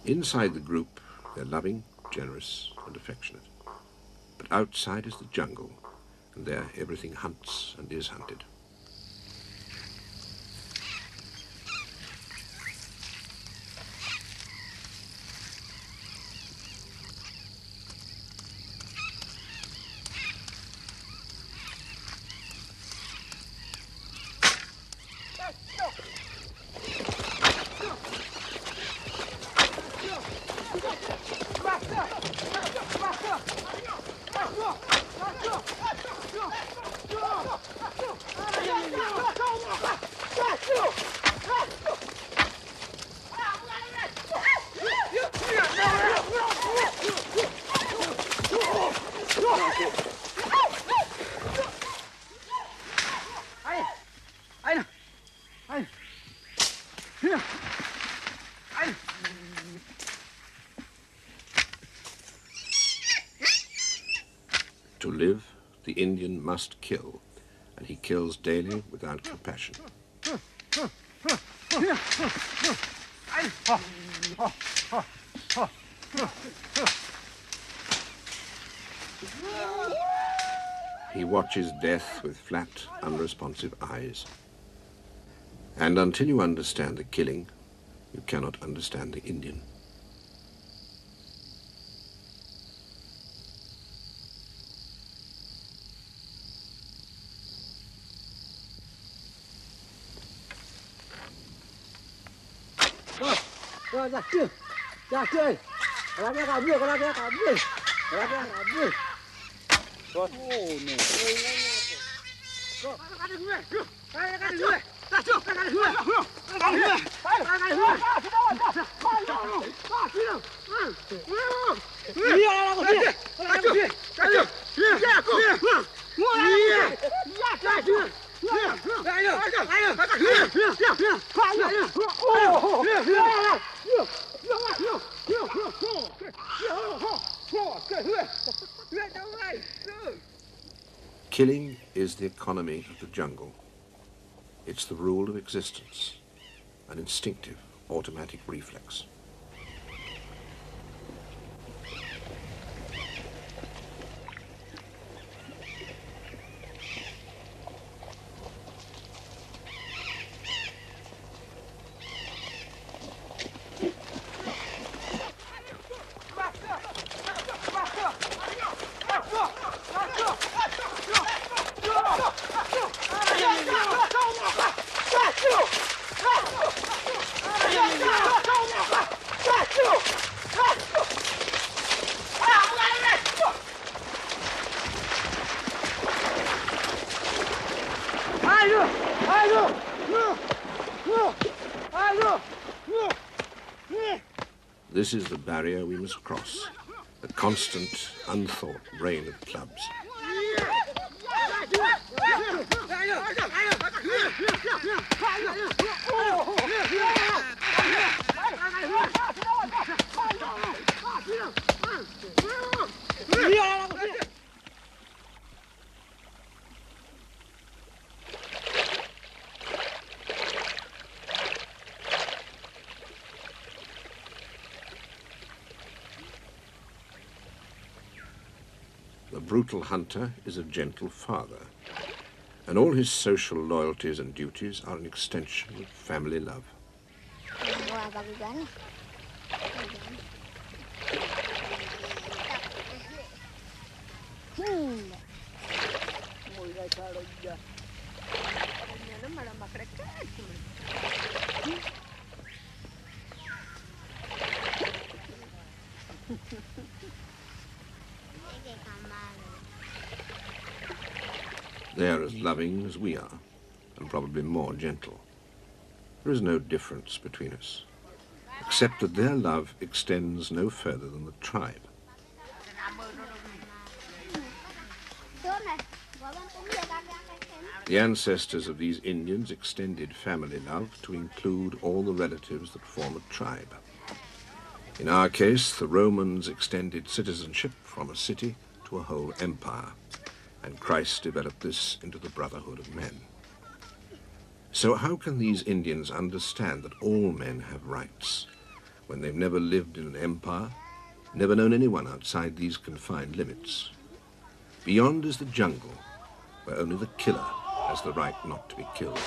Inside the group, they're loving, generous, and affectionate. But outside is the jungle, and there everything hunts and is hunted. To live, the Indian must kill, and he kills daily without compassion. He watches death with flat, unresponsive eyes. And until you understand the killing, you cannot understand the Indian. Ra chưa ơi, ra kia cả bưởi, ra kia cả bưởi, ra kia cả bưởi. Rồi, ô nè. Rồi, ra đi bưởi, ra đi bưởi, ra chưa, ra đi bưởi, ra đi bưởi, ra đi bưởi. Killing is the economy of the jungle. It's the rule of existence, an instinctive, automatic reflex. This is the barrier we must cross, a constant, unthought rain of clubs. The brutal hunter is a gentle father, and all his social loyalties and duties are an extension of family love. They are as loving as we are, and probably more gentle. There is no difference between us, except that their love extends no further than the tribe. The ancestors of these Indians extended family love to include all the relatives that form a tribe. In our case, the Romans extended citizenship from a city to a whole empire, and Christ developed this into the brotherhood of men. So how can these Indians understand that all men have rights when they've never lived in an empire, never known anyone outside these confined limits. Beyond is the jungle, where only the killer has the right not to be killed.